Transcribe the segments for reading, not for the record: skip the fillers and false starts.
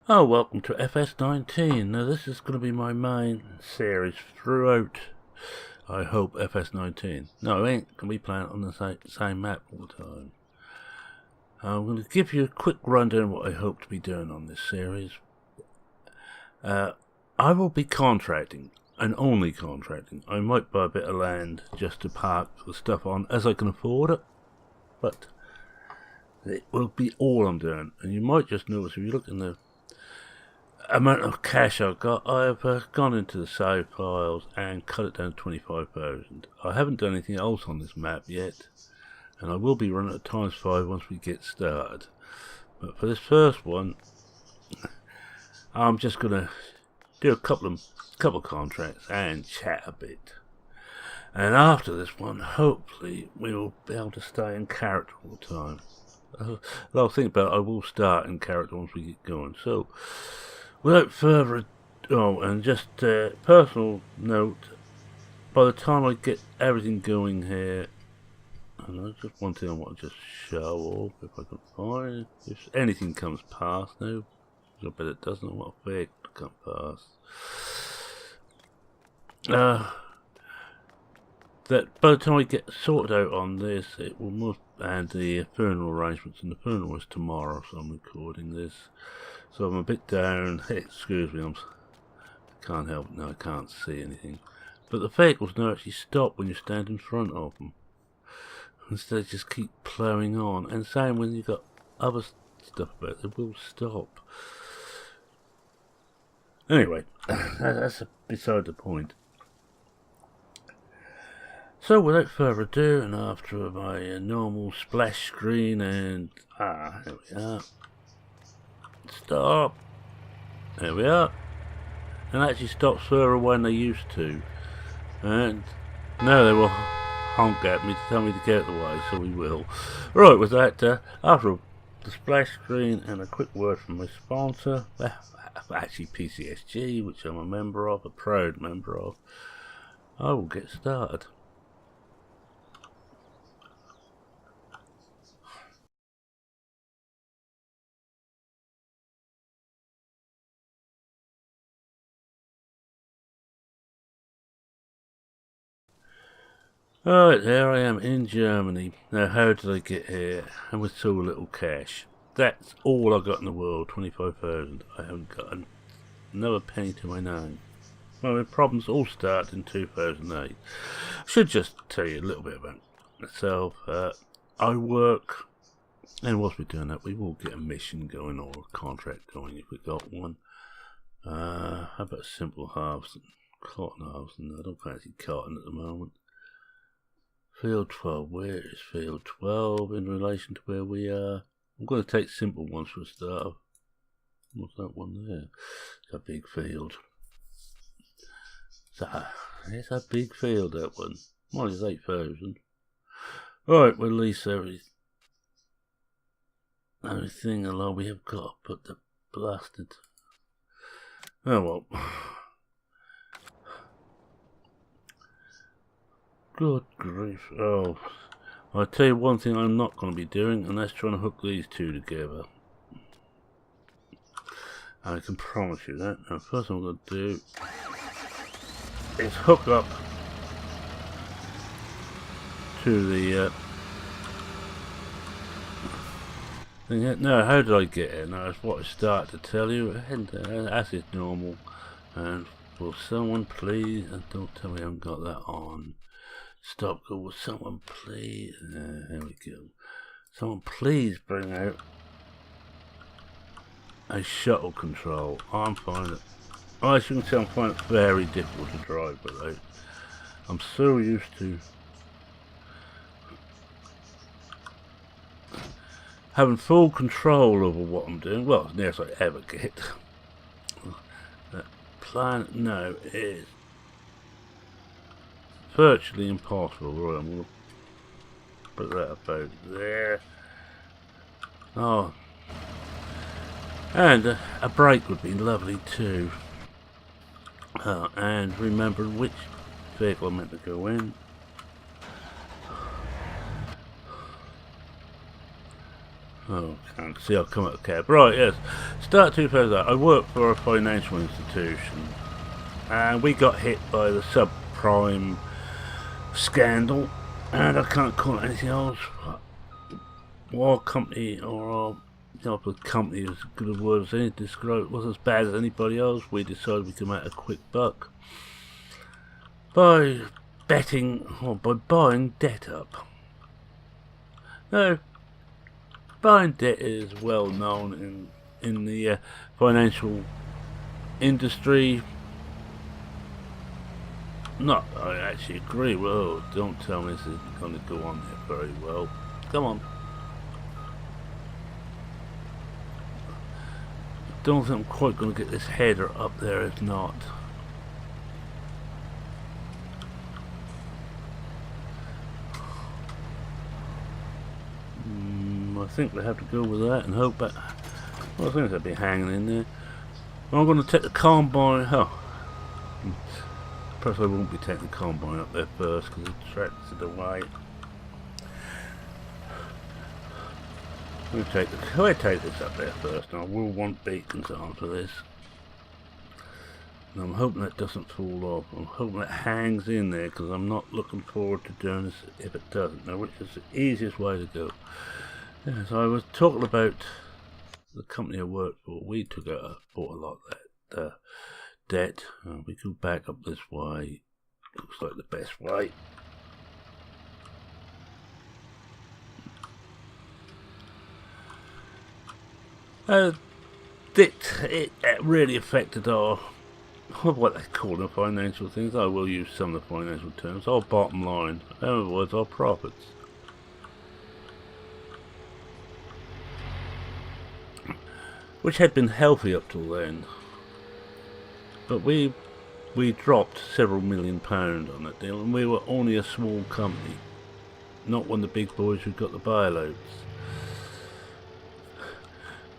Oh, welcome to FS19. Now, this is going to be my main series throughout, I hope, FS19. No, I ain't going to be playing on the same map all the time. I'm going to give you a quick rundown of what I hope to be doing on this series. I will be contracting, and only contracting. I might buy a bit of land just to park the stuff on as I can afford it, but it will be all I'm doing. And you might just notice if you look in the amount of cash I've got, I've gone into the save files and cut it down to 25,000. I haven't done anything else on this map yet, and I will be running at ×5 once we get started. But for this first one, I'm just gonna do a couple contracts and chat a bit. And after this one, hopefully we will be able to stay in character all the time. I'll think about it, I will start in character once we get going. So, without further ado, and just a personal note, by the time I get everything going here, and that's just one thing I want to just show off, if I can find it, if anything comes past now, I bet it doesn't, I want a vehicle to come past. That by the time I get sorted out on this, it will move, and the funeral arrangements, and the funeral is tomorrow, so I'm recording this. So I'm a bit down. Hey, excuse me, I can't help it now, I can't see anything. But the vehicles now actually stop when you stand in front of them. Instead, they just keep ploughing on. And same when you've got other stuff about it, they will stop. Anyway, that's beside the point. So without further ado, and after my normal splash screen, and here we are. Stop. There we are. And actually stops further when they used to. And now they will honk at me to tell me to get out of the way, so we will. Right, with that, after the splash screen and a quick word from my sponsor, actually PCSG, which I'm a member of, a proud member of, I will get started. Alright, there I am in Germany. Now, how did I get here? And with so little cash. That's all I got in the world, 25,000. I haven't got another penny to my name. Well, my problems all started in 2008. I should just tell you a little bit about myself. I work, and whilst we're doing that, we will get a mission going or a contract going if we got one. How about a simple harvesting? Cotton harvesting. I don't fancy cotton at the moment. Field 12, where is field 12 in relation to where we are? I'm going to take simple ones for a start. What's that one there? It's a big field. It's a big field, that one. Mine is 8,000. Right, we'll lease everything along. We have got to put the blasted. Oh well. Good grief. Oh, I'll tell you one thing I'm not going to be doing, and that's trying to hook these two together. I can promise you that. Now, first I'm going to do is hook up to the thing. Now, how did I get here? Now, that's what I started to tell you, and as is normal. And will someone please, and don't tell me I haven't got that on. Stop, go, will someone please, there we go. Someone please bring out a shuttle control. I'm finding it, as you can see, I'm finding it very difficult to drive without. I'm so used to having full control over what I'm doing. Well, as near as I ever get. That plan now is virtually impossible. Right, I'm going to put that about there. Oh, and a brake would be lovely too. And remember which vehicle I'm meant to go in. Oh, can't see I'll come out of cab. Right, yes. Start 2000. I worked for a financial institution, and we got hit by the subprime scandal, and I can't call it anything else. Our company, or our the company is as good a word as any, describe it was as bad as anybody else. We decided we could make a quick buck by betting, or by buying debt up. Now, buying debt is well known in the financial industry. Not, I actually agree. Well, don't tell me this isn't going to go on there very well. Come on. Don't think I'm quite going to get this header up there if not. I think we have to go with that and hope that. Well, I think that'll be hanging in there. I'm going to take the combine. Oh, perhaps I won't be taking the combine up there first because it tracks it away. We'll take this up there first, and I will want beacons on for this. And I'm hoping that doesn't fall off. I'm hoping it hangs in there because I'm not looking forward to doing this if it doesn't. Now, which is the easiest way to go. Yeah, so I was talking about the company I worked for. We bought a lot of that debt. We go back up this way. Looks like the best way. It really affected our, what they call them, financial things. I will use some of the financial terms. Our bottom line, in other words, our profits. Which had been healthy up till then. But we dropped several £1 million on that deal, and we were only a small company. Not one of the big boys who got the bailouts.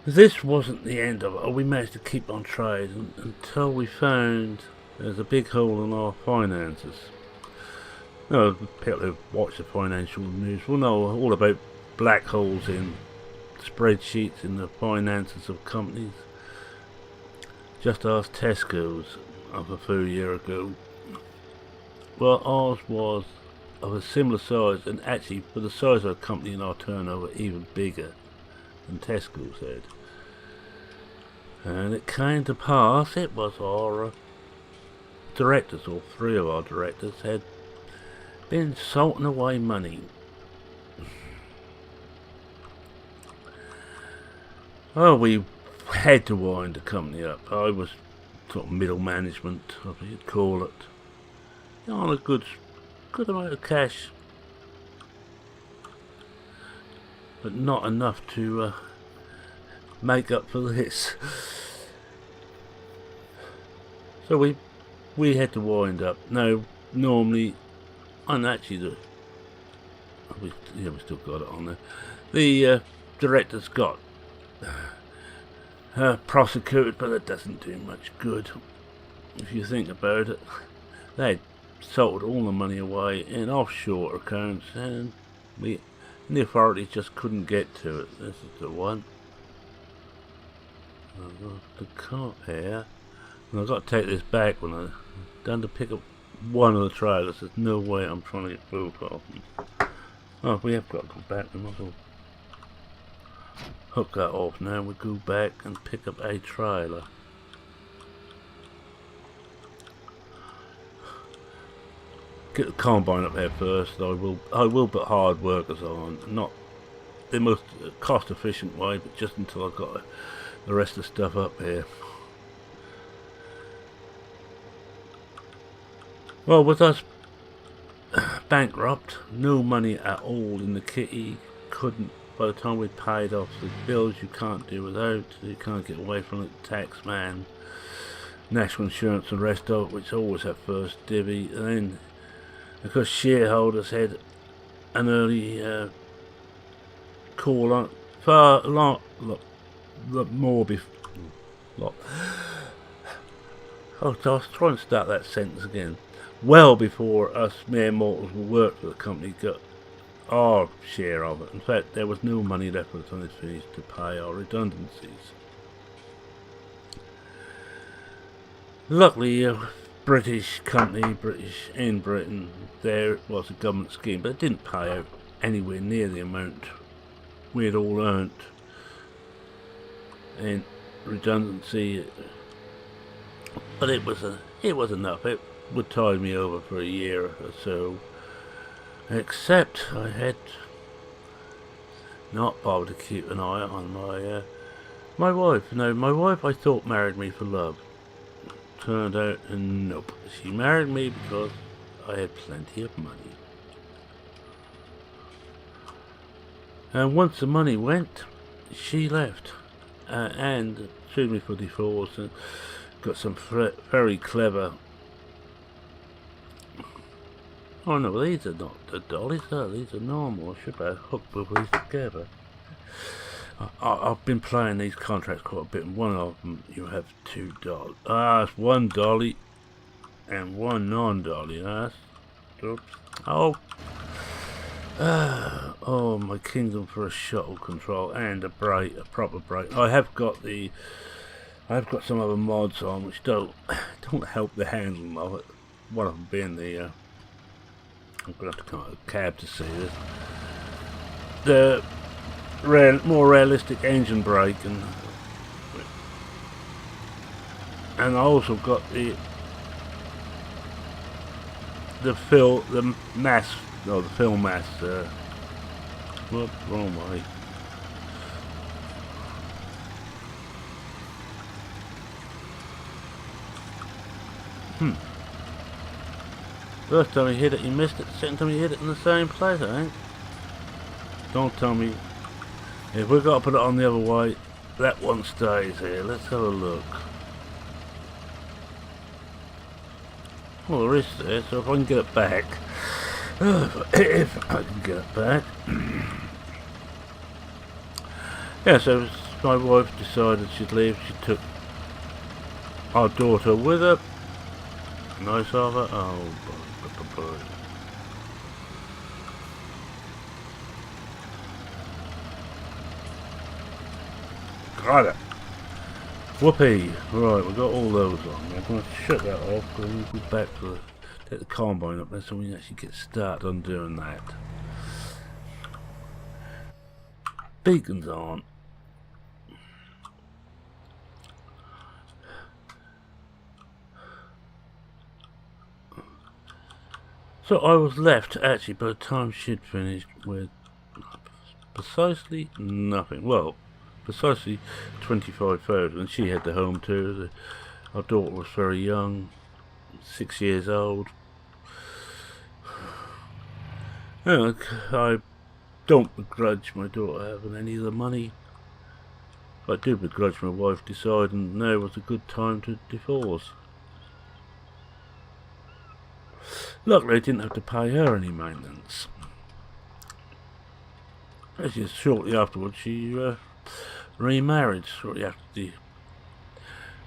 This wasn't the end of it. We managed to keep on trading until we found there's a big hole in our finances. Now, people who watch the financial news will know all about black holes in spreadsheets in the finances of companies. Just ask Tesco's of a few years ago. Well, ours was of a similar size, and actually for the size of a company in our turnover, even bigger than Tesco's had. And it came to pass, it was our directors, or three of our directors, had been salting away money. Well, we had to wind the company up. I was sort of middle management, as you'd call it, on a good amount of cash, but not enough to make up for this. So we had to wind up. Now, normally, and actually we still got it on there. The directors got prosecuted, but it doesn't do much good. If you think about it, they sold all the money away in offshore accounts, and the authorities just couldn't get to it. This is the one. I've got the cart here, and I've got to take this back when I'm done to pick up one of the trailers. There's no way I'm trying to get both of them. Oh, we have got to go back. We might as well hook that off now. We go back and pick up a trailer. Get the combine up there first. I will put hard workers on, not the most cost efficient way, but just until I've got the rest of the stuff up here. Well, with us bankrupt, no money at all in the kitty, couldn't, by the time we paid off the bills you can't do without, you can't get away from it, tax man, national insurance and the rest of it, which always have first divvy, and then because shareholders had an early call on far a lot more before. I was trying to start that sentence again. Well before us mere mortals who worked for the company got our share of it. In fact, there was no money left by the time this finished to pay our redundancies. Luckily, a British company, British in Britain, there was a government scheme, but it didn't pay out anywhere near the amount we had all earned in redundancy. But it was enough. It would tide me over for a year or so. Except I had not bothered to keep an eye on my wife. No, my wife I thought married me for love. Turned out, nope. She married me because I had plenty of money. And once the money went, she left and sued me for divorce and got some very clever. Oh no, these are not the dollies, these are normal. I should have hooked both of these together. I've been playing these contracts quite a bit, and one of them you have 2 dollies. It's 1 dolly and 1 non-dolly. Oops. Oh. Oh, my kingdom for a shuttle control and a brake, a proper brake. I have got some other mods on which don't help the handling of it. One of them being the I'm gonna have to come out of a cab to see this. The more realistic engine brake, and I also got the mass. No, the film mass. Whoop, wrong way. First time you hit it, you missed it. Second time you hit it in the same place, I think. Don't tell me. If we've got to put it on the other way, that one stays here. Let's have a look. Well, there is there, so if I can get it back. If I can get it back. Yeah, so my wife decided she'd leave. She took our daughter with her. Nice of her. Oh, boy. Got it. Whoopee. Right, we've got all those on. I'm going to shut that off because we'll be back to take the combine up there so we can actually get started on doing that. Beacons on. So I was left actually by the time she'd finished with precisely nothing. Well, precisely 25,000, and she had the home too. Our daughter was very young, 6 years old. I don't begrudge my daughter having any of the money. I do begrudge my wife deciding now was a good time to divorce. Luckily I didn't have to pay her any maintenance. Actually, shortly afterwards she remarried, shortly after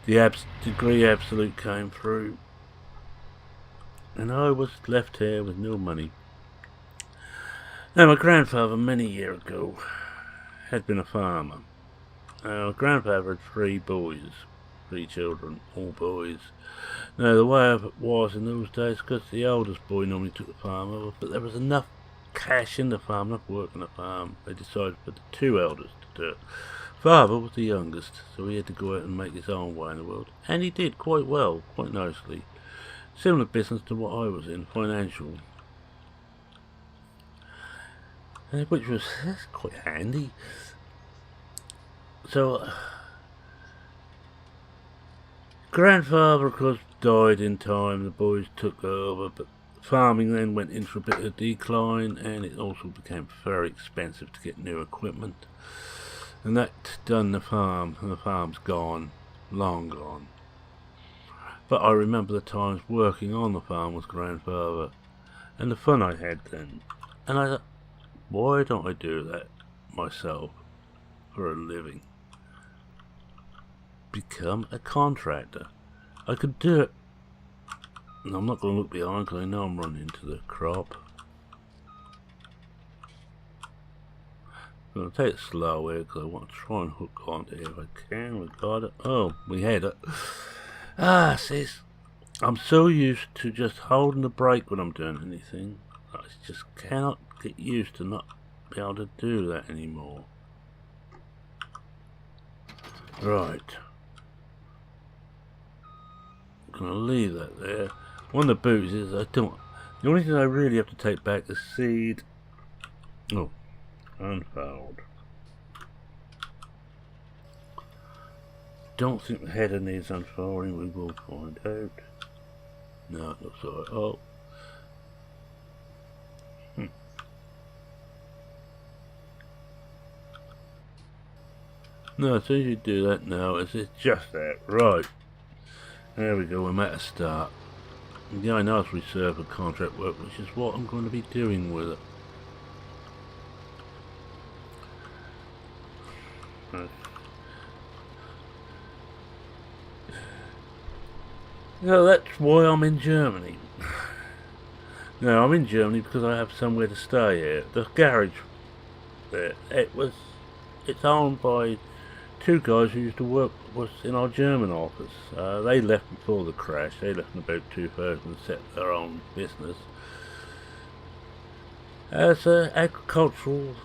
the degree absolute came through, and I was left here with no money. Now, my grandfather many years ago had been a farmer. My grandfather had 3 boys, 3 children, all boys. Now, the way it was in those days, because the oldest boy normally took the farm over, but there was enough cash in the farm, enough work in the farm, they decided for the 2 eldest to do it. Father was the youngest, so he had to go out and make his own way in the world, and he did quite well, quite nicely. Similar business to what I was in, financial, which was quite handy. So, grandfather, of course, died in time. The boys took over, but farming then went into a bit of decline, and it also became very expensive to get new equipment. And that done the farm, and the farm's gone, long gone. But I remember the times working on the farm with grandfather, and the fun I had then. And I thought, why don't I do that myself for a living? Become a contractor. I could do it. And I'm not going to look behind because I know I'm running into the crop. I'm going to take it slow here because I want to try and hook onto here if I can. We got it. Oh, we had it. Ah, sis. I'm so used to just holding the brake when I'm doing anything. I just cannot get used to not be able to do that anymore. Right. I'm going to leave that there. One of the boots is I don't... The only thing I really have to take back is seed. Oh. Unfold. Don't think the header needs unfolding. We will find out. No, it looks alright. Oh. No, as soon as you do that now, it's just that. Right. There we go, we're at a start. Yeah, I know it's reserved for contract work, which is what I'm going to be doing with it. No, that's why I'm in Germany. No, I'm in Germany because I have somewhere to stay here. The garage there, it's owned by two guys who used to work was in our German office. They left before the crash. They left in about 2000 and set their own business as agricultural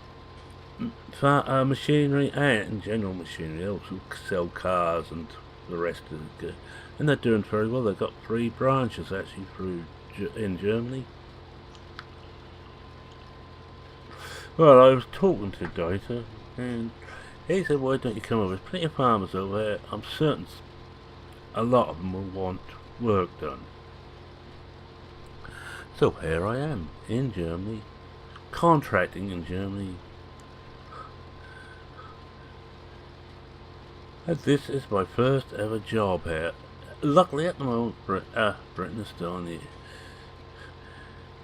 machinery and general machinery. They also sell cars and the rest of it, and they're doing very well. They've got 3 branches actually in Germany. Well, I was talking to Dieter, and he said, why don't you come over? There's plenty of farmers over there. I'm certain a lot of them will want work done. So here I am, in Germany, contracting in Germany. And this is my first ever job here. Luckily at the moment, Britain is still in the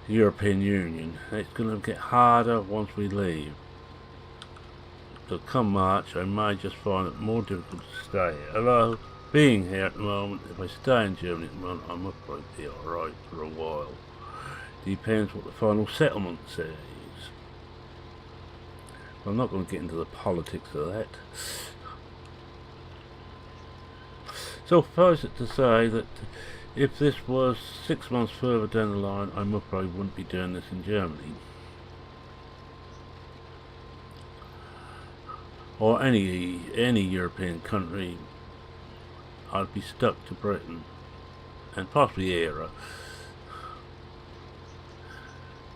European Union. It's going to get harder once we leave. So come March, I may just find it more difficult to stay here. Although, being here at the moment, if I stay in Germany at the moment, I must probably be alright for a while. Depends what the final settlement says. I'm not going to get into the politics of that. So suffice it to say that if this was 6 months further down the line, I most probably wouldn't be doing this in Germany. Or any European country. I'd be stuck to Britain and possibly ERA.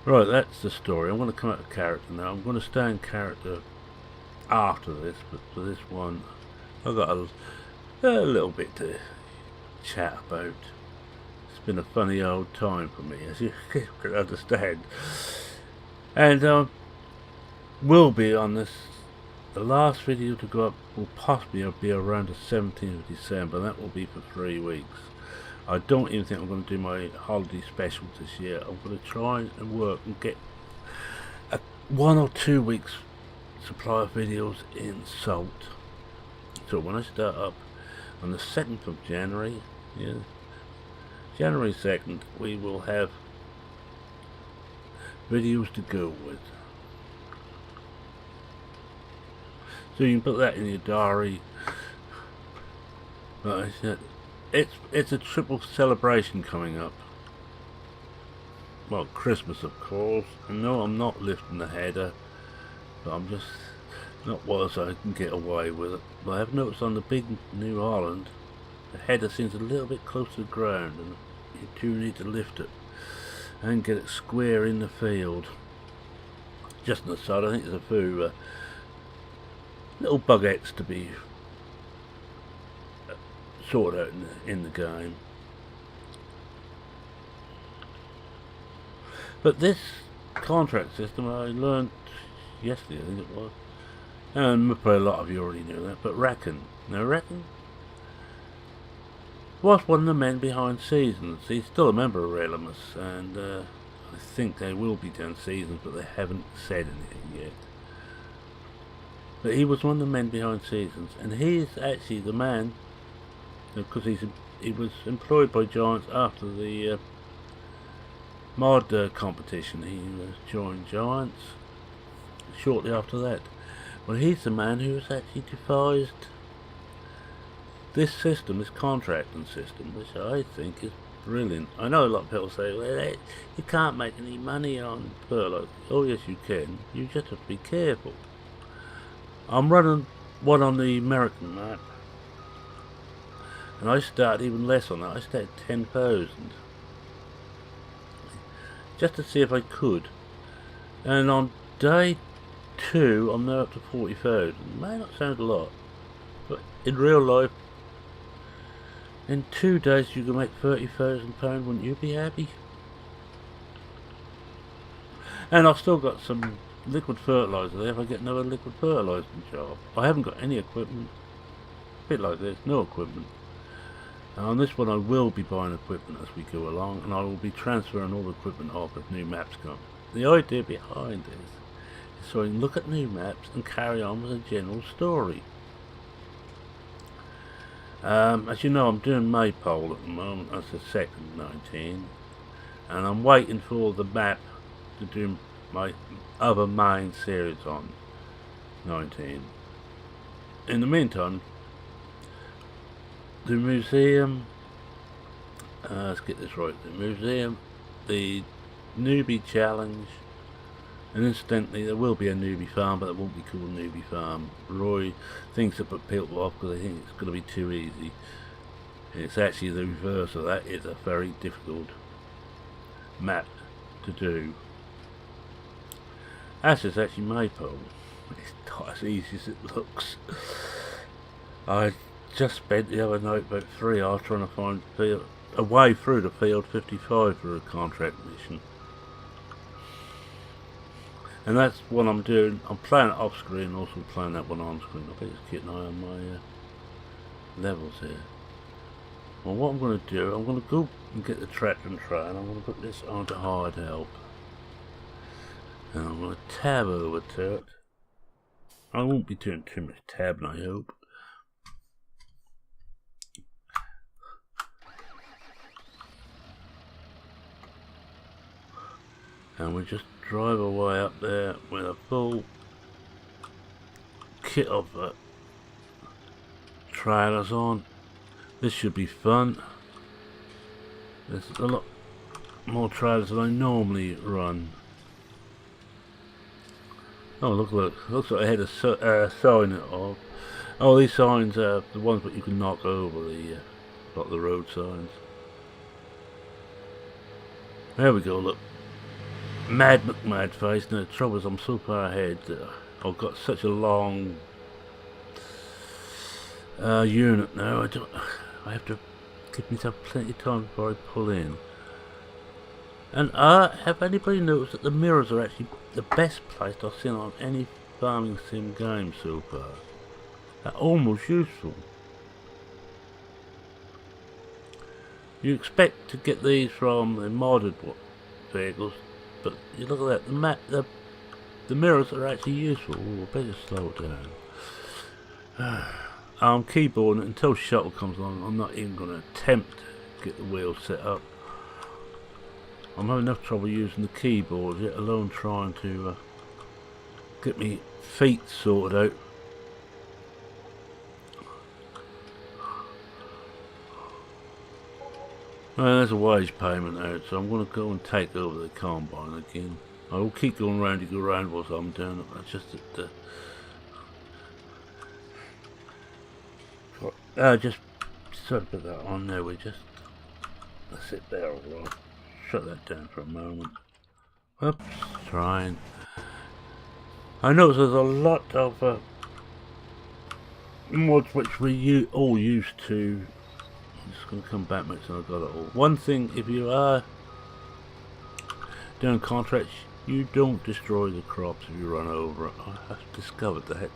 Right, that's the story. I'm going to come out of character now. I'm going to stay in character after this, but for this one I've got a little bit to chat about. It's been a funny old time for me, as you can understand, and will be on this. The last video to go up will possibly be around the 17th of December. That will be for 3 weeks. I don't even think I'm going to do my holiday special this year. I'm going to try and work and get a 1 or 2 weeks supply of videos in salt. So when I start up on the 2nd of January, yeah, January 2nd, we will have videos to go with. So you can put that in your diary. But I said, it's a triple celebration coming up. Well, Christmas of course. And no, I'm not lifting the header, but I'm just not what I can get away with it. But I have noticed on the big New Holland, the header seems a little bit close to the ground, and you do need to lift it and get it square in the field. Just on the side, I think there's a few little buggets to be sorted out in the game. But this contract system I learned yesterday, I think it was, and probably a lot of you already knew that, but Reckon. Now Reckon was one of the men behind Seasons. He's still a member of Relimus, and I think they will be doing Seasons, but they haven't said anything yet. But he was one of the men behind Seasons, and he is actually the man, because he was employed by Giants after the mod competition. He joined Giants shortly after that, Well, he's the man who has actually devised this system, this contracting system, which I think is brilliant. I know a lot of people say, well, you can't make any money on furlough. Oh yes you can, you just have to be careful. I'm running one on the American map, and I started even less on that. I started 10,000 just to see if I could, and on day 2 I'm now up to 40,000. It may not sound a lot, but in real life, in 2 days you can make £30,000. Wouldn't you be happy? And I've still got some liquid fertiliser there if I get another liquid fertilising job. I haven't got any equipment. A bit like this, no equipment. And on this one I will be buying equipment as we go along, and I will be transferring all the equipment off as new maps come. The idea behind this is so I can look at new maps and carry on with a general story. As you know, I'm doing Maypole at the moment as the second 19, and I'm waiting for the map to do my other main series on 19. In the meantime, the museum, let's get this right, the museum, the newbie challenge, and incidentally there will be a newbie farm, but it won't be called newbie farm. Roy thinks to put people off because they think it's going to be too easy. It's actually the reverse of that. It's a very difficult map to do. As is actually Maypole. It's not as easy as it looks. I just spent the other night about 3 hours trying to find a way through the field 55 for a contract mission. And that's what I'm doing. I'm playing it off screen and also playing that one on screen. I better just keep an eye on my levels here. Well, what I'm going to do, I'm going to go and get the tractor and tray, and I'm going to put this onto hard help. And I'm going to tab over to it. I won't be doing too much tabbing, I hope. And we just drive away up there with a full kit of trailers on. This should be fun. There's a lot more trailers than I normally run. Oh look, looks like I had a sign of. Oh, these signs are the ones that you can knock over, like the road signs. There we go, look. Mad face. Now the trouble is I'm so far ahead that I've got such a long unit now. I have to give myself plenty of time before I pull in. And have anybody noticed that the mirrors are actually the best place I've seen on any farming sim game so far? They're almost useful. You expect to get these from the modded vehicles, but you look at that, the mirrors are actually useful. Ooh, I better slow it down. I'm keyboarding it until shuttle comes along. I'm not even going to attempt to get the wheels set up. I'm having enough trouble using the keyboard, yet alone trying to get me feet sorted out. Well, there's a wage payment out, so I'm going to go and take over the combine again. I will keep going round to go round whilst I'm doing it. It's just that just sort of put that on there. That's it there, alright. Shut that down for a moment. Oops, trying. I notice there's a lot of mods which we all used to. I'm just going to come back next time I've got it all. One thing, if you are doing contracts, you don't destroy the crops if you run over it. I have discovered that.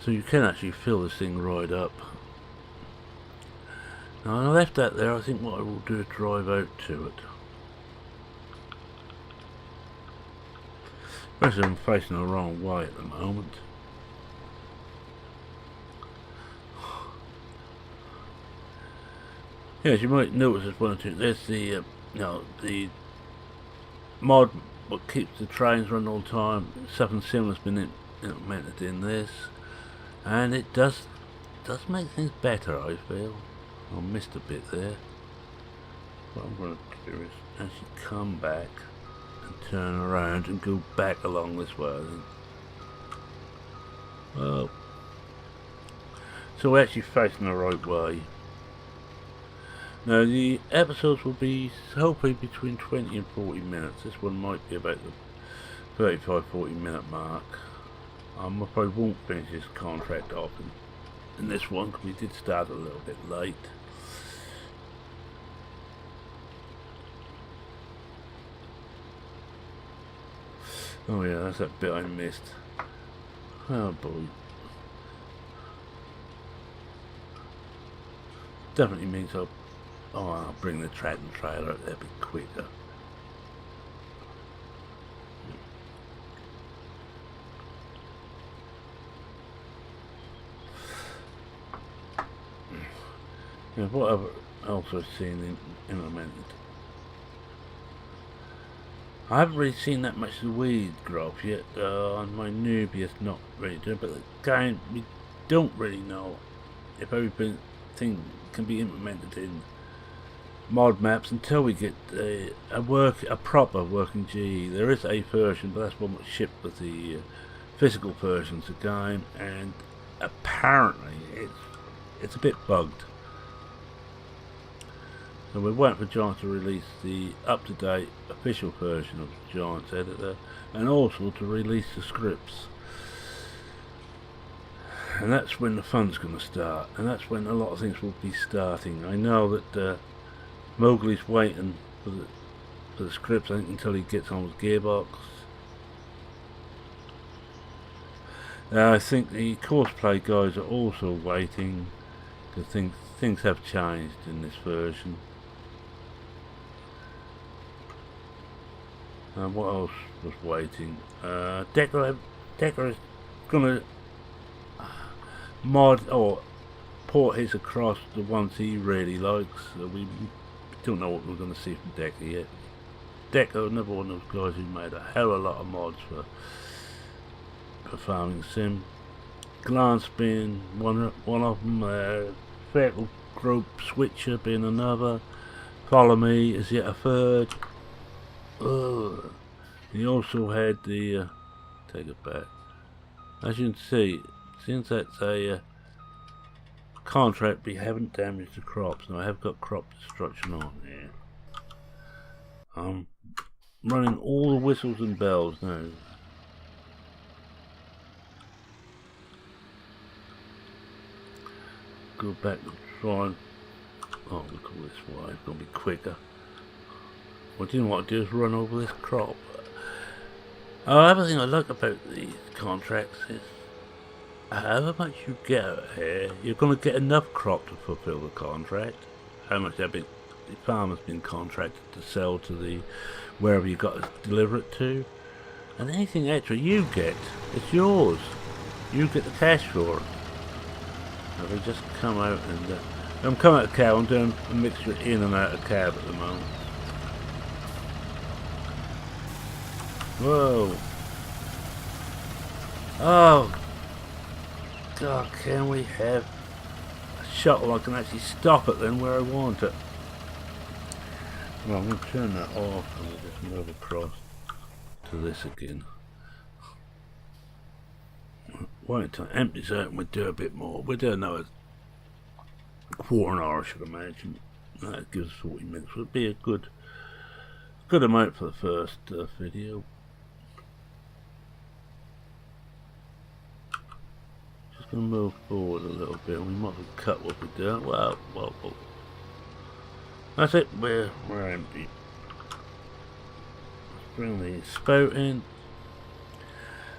So you can actually fill this thing right up. Now I left that there. I think what I will do is drive out to it. Especially I'm facing the wrong way at the moment. Yes, you might notice there's one or two. There's the the mod what keeps the trains running all the time. Something similar has been implemented in this, and it does make things better, I feel. I missed a bit there. What I'm going to do is actually come back and turn around and go back along this way. Well, so we're actually facing the right way. Now the episodes will be hopefully between 20 and 40 minutes. This one might be about the 35-40 minute mark. I probably won't finish this contract off in this one because we did start a little bit late. Oh yeah, that's that bit I missed. Oh boy. Definitely means I'll bring the tractor trailer out there a bit quicker. Yeah, what I've also seen implemented. I haven't really seen that much of the weed growth yet on my newbie. It's not really doing, but again, we don't really know if everything can be implemented in mod maps until we get a proper working GE. There is a version, but that's one that's shipped with the physical versions of the game, and apparently it's a bit bugged. So we're waiting for John to release the up-to-date official version of John's editor, and also to release the scripts. And that's when the fun's going to start, and that's when a lot of things will be starting. I know that Mowgli's waiting for the scripts, I think, until he gets on with Gearbox. I think the Courseplay guys are also waiting, because things have changed in this version. What else was waiting? Decker is gonna mod or port his across the ones he really likes. We don't know what we're going to see from Decker yet. Decker, another one of those guys who made a hell of a lot of mods for Farming Sim. Glance being one of them. Vehicle Group Switcher being another. Follow Me is yet a third. He also had the take it back. As you can see, since that's a contract, we haven't damaged the crops. Now I have got crop destruction on here. I'm running all the whistles and bells now. Go back and try and look at this way, it's gonna be quicker. What I didn't want to do is run over this crop. Another thing I like about these contracts is however much you get out here, you're going to get enough crop to fulfill the contract. How much the farmer's been contracted to sell to the wherever you got to deliver it to, and anything extra you get, it's yours. You get the cash for it. Now we just come out and I'm coming out of cab. I'm doing a mixture in and out of cab at the moment. Whoa. Oh God, can we have a shuttle I can actually stop it then where I want it? Well, I'm going to turn that off and we'll just move across to this again. Wait until it empties out and we'll do a bit more. We'll do another quarter an hour, I should imagine. That gives 40 minutes. Would be a good amount for the first video. Just going to move forward a little bit. We might have cut what we're doing. Well. That's it. We're empty. Let's bring the spout in.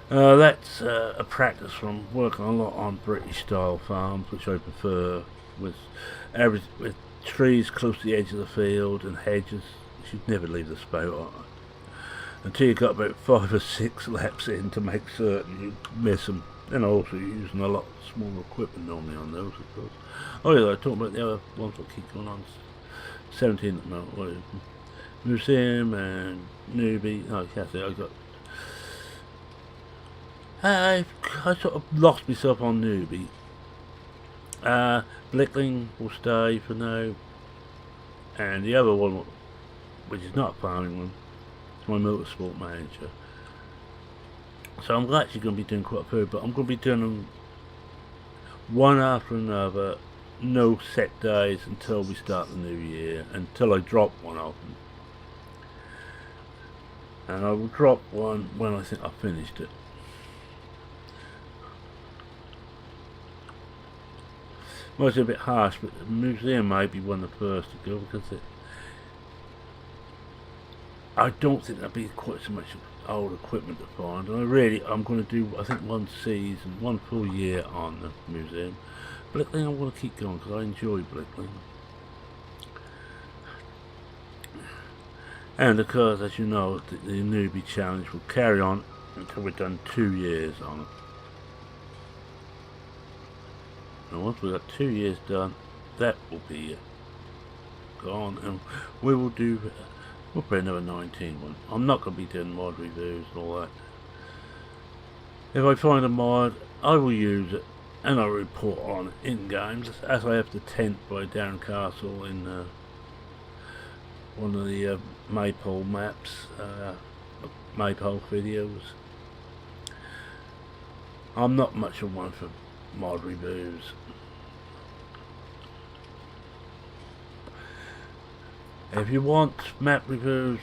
That's a practice from working a lot on British style farms, which I prefer, with trees close to the edge of the field and hedges. You should never leave the spout on until you got about 5 or 6 laps in to make certain you miss them. And also you're using a lot smaller equipment normally on those, of course. Oh yeah, I talked about the other ones that keep going on 17 at the moment. museum and newbie. Oh, that's it. I sort of lost myself on newbie. Blickling will stay for now, and the other one, which is not a farming one, is my motorsport manager. So I'm actually going to be doing quite a few, but I'm going to be doing them one after another, no set days until we start the new year, until I drop one of them. And I will drop one when I think I've finished it. Well, it's a bit harsh, but the museum may be one of the first to go, because I don't think there'll be quite so much old equipment to find. And I'm going to do, I think, one season, one full year on the museum. Blickling I want to keep going because I enjoy Blickling. And of course, as you know, the newbie challenge will carry on until we've done 2 years on it. And once we've got 2 years done, that will be gone, and we'll put another 19 one. I'm not going to be doing mod reviews and all that. If I find a mod, I will use it, and I'll report on it in games, as I have the tent by Darren Castle in one of the Maypole maps, Maypole videos. I'm not much of one for mod reviews. If you want map reviews,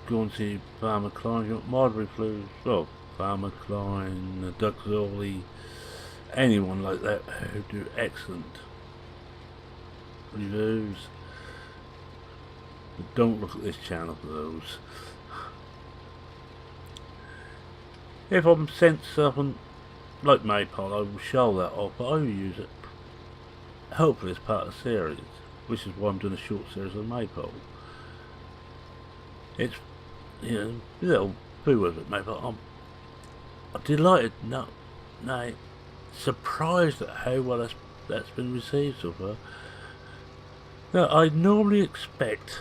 go and see Farmer Klein. If you want mod reviews, well, Farmer Klein, Duck Zorley, anyone like that who do excellent reviews. But don't look at this channel for those. If I'm sent something like Maypole, I will show that off, but I will use it hopefully as part of the series, which is why I'm doing a short series on Maypole. It's, you know, a little boo with it, Maypole. I'm delighted, no, surprised at how well that's been received so far. Now, I normally expect,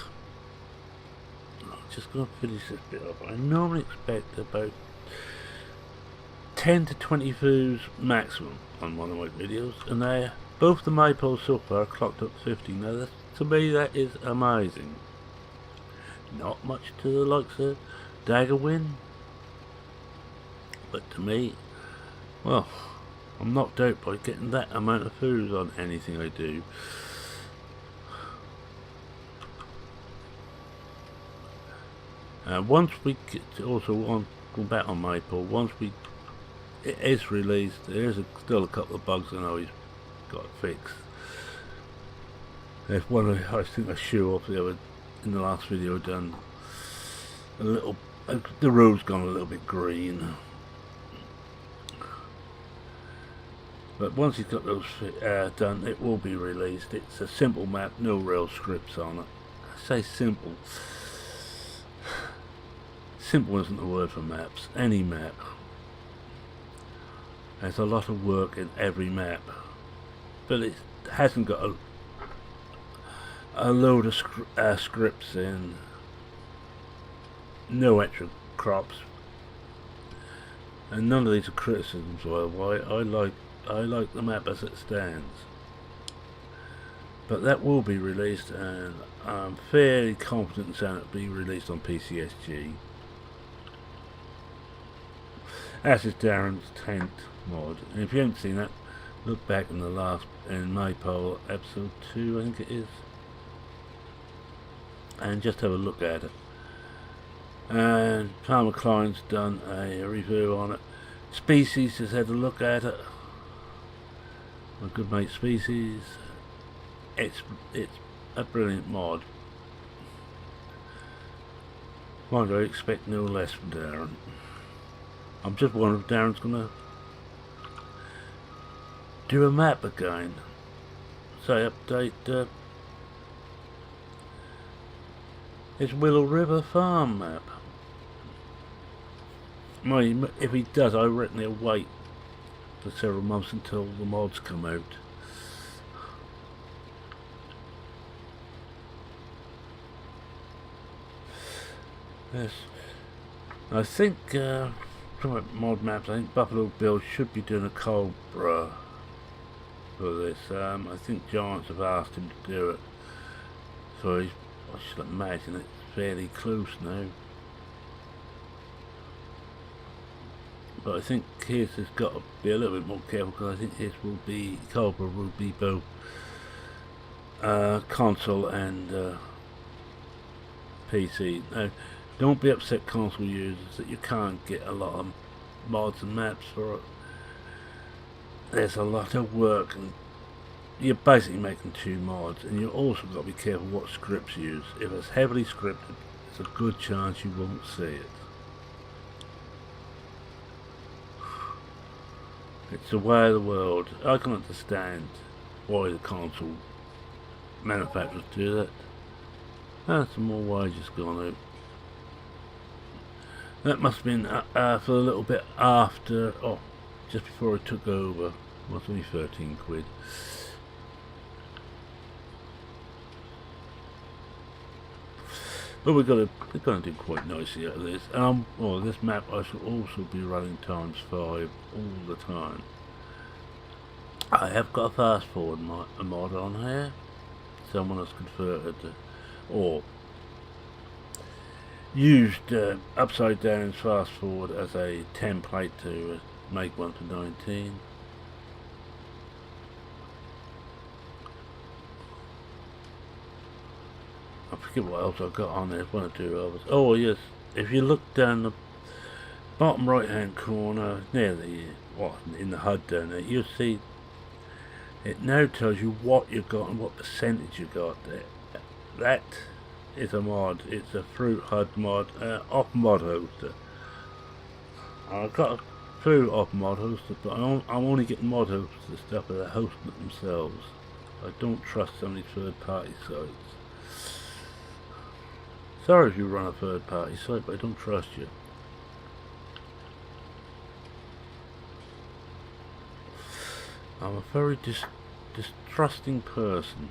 I'm just going to finish this bit off, I normally expect about 10 to 20 views maximum on one of my videos, and both the Maypoles so far clocked up 50. Now, to me, that is amazing. Not much to the likes of Daggerwin, but to me, well, I'm knocked out by getting that amount of views on anything I do. Once we get also on, going back on Maypole, once it is released, there is still a couple of bugs I know he's got to fix. There's one I think I shoe off in the last video done a little, the road's gone a little bit green. But once he's got those done, it will be released. It's a simple map, no real scripts on it. I say simple. Simple isn't the word for maps. Any map. There's a lot of work in every map, but it hasn't got a load of scripts in, no extra crops, and none of these are criticisms. Why I like the map as it stands. But that will be released, and I'm fairly confident in saying it'll be released on PCSG. As is Darren's tent mod, and if you haven't seen that, look back in Maypole episode 2, I think it is, and just have a look at it. And Farmer Klein's done a review on it. Species has had a look at it. My good mate Species. It's a brilliant mod. Mind I expect no less from Darren. I'm just wondering if Darren's gonna do a map again. Say update his Willow River farm map. If he does, I reckon he'll wait for several months until the mods come out. Yes. I think, from mod maps, I think Buffalo Bill should be doing a Cobra for this. I think Giants have asked him to do it. So I should imagine it's fairly close now. But I think his has got to be a little bit more careful, because I think his will be, Cobra will be both console and PC. Now, don't be upset, console users, that you can't get a lot of mods and maps for it. There's a lot of work, and you're basically making 2 mods, and you also got to be careful what scripts you use. If it's heavily scripted, there's a good chance you won't see it. It's the way of the world. I can understand why the console manufacturers do that. That's some more wages gone out. That must have been for a little bit after, just before I took over. Well, it's only 13 quid. But we're going to do quite nicely out of this. Well, this map I shall also be running ×5 all the time. I have got a fast forward mod on here. Someone has converted or used upside down fast forward as a template to make one to 19. I forget what else I've got on there. One or two others. Oh yes, if you look down the bottom right hand corner near the in the HUD down there, you'll see it now tells you what you got and what percentage you got. That is a mod. It's a Fruit HUD mod off mod hoster. I've got a few off mod hoster, but I'm only getting mod hosters stuff that are hosting it themselves. I don't trust some of these third party sites. Sorry if you run a third party site, but I don't trust you. I'm a very distrusting person.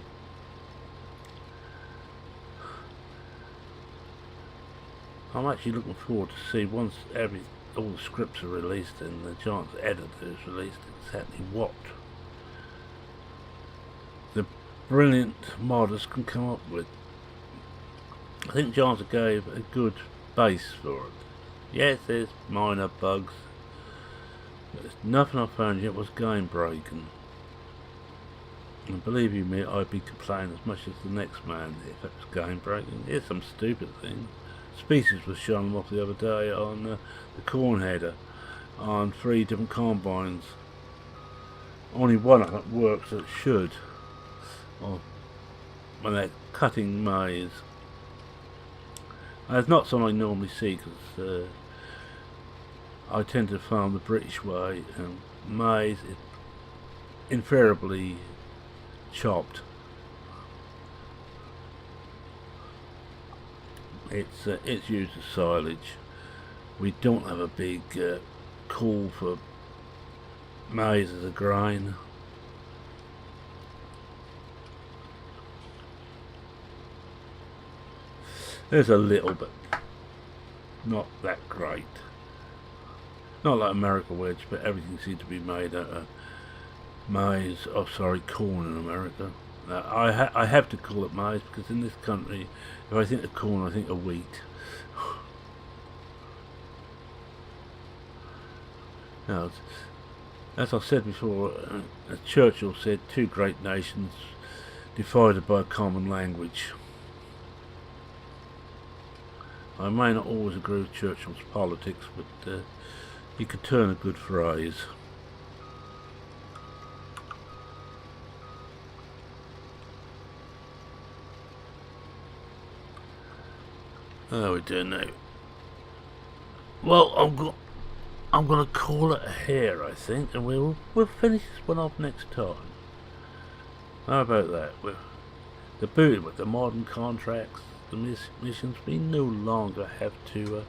I'm actually looking forward to see once all the scripts are released and the Giants editor is released, exactly what the brilliant modders can come up with. I think Giants gave a good base for it. Yes, there's minor bugs, but there's nothing I found yet was game breaking. And believe you me, I'd be complaining as much as the next man if it was game breaking. Here's some stupid thing. Species was showing them off the other day on the corn header on 3 different combines. Only one of them works that should, or when they're cutting maize. It's not something I normally see, because I tend to farm the British way, and maize is invariably chopped. It's used as silage. We don't have a big call for maize as a grain. There's a little, but not that great. Not like America wedge, but everything seems to be made out of maize. Oh, sorry, corn in America. I have to call it maize, because in this country, if I think of corn, I think of wheat. Now, as I said before, as Churchill said, 2 great nations divided by a common language. I may not always agree with Churchill's politics, but he could turn a good phrase. How are we doing now? Well, I'm gonna call it here, I think, and we'll finish this one off next time. How about that? The beauty with the modern contracts, the missions, we no longer have to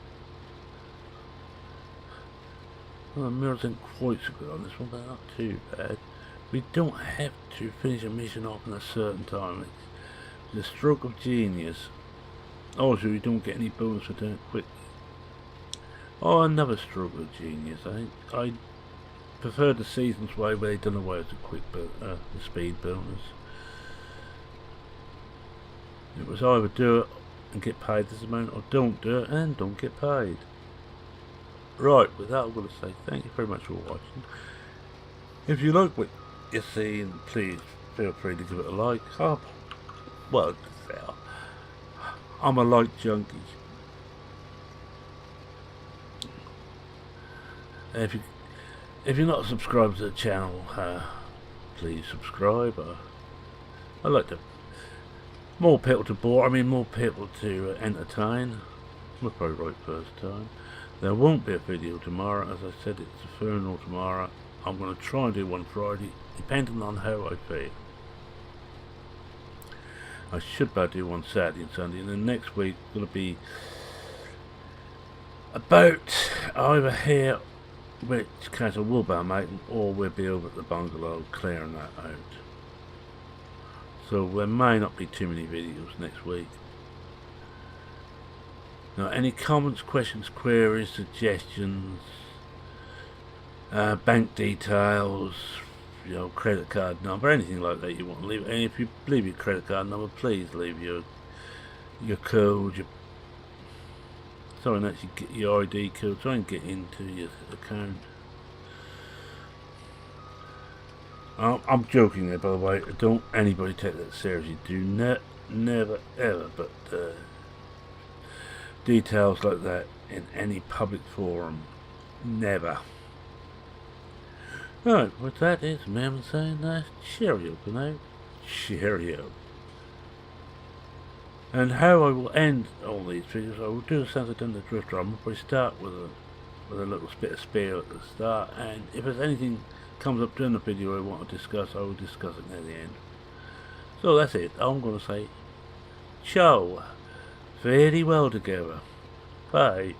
well, the mirrors ain't quite so good on this one, but not too bad. We don't have to finish a mission off in a certain time. It's the stroke of genius. Also, you don't get any bonus for doing it quickly. Oh, another stroke of genius. I prefer the seasons way where they done away with the speed bonus. It was either do it and get paid this amount, or don't do it and don't get paid. Right, with that I'm going to say thank you very much for watching. If you like what you see, please feel free to give it a like. Well, I'm a like junkie. If you're not subscribed to the channel, please subscribe. I like to more people to bore. I mean, more people to entertain. We're probably right first time. There won't be a video tomorrow. As I said, it's a funeral tomorrow. I'm going to try and do one Friday, depending on how I feel. I should be able to do one Saturday and Sunday, and then next week will be about either here, which Castle Woolbow making, or we'll be over at the bungalow clearing that out. So there may not be too many videos next week. Now, any comments, questions, queries, suggestions, bank details, you know, credit card number, anything like that you want to leave. And if you leave your credit card number, please leave your code, something that you get your ID code, try and get into your account. I'm joking there, by the way. Don't anybody take that seriously. Do not, never, ever, but details like that in any public forum, never. Right, with that, it's Mem saying cheerio for now. Cheerio. And how I will end all these videos, I will do the sounds I've done the Drifter. I'll probably start with a little bit of spiel at the start, and if there's anything comes up during the video I want to discuss, I will discuss it near the end. So that's it. I'm going to say ciao. Very well together. Bye.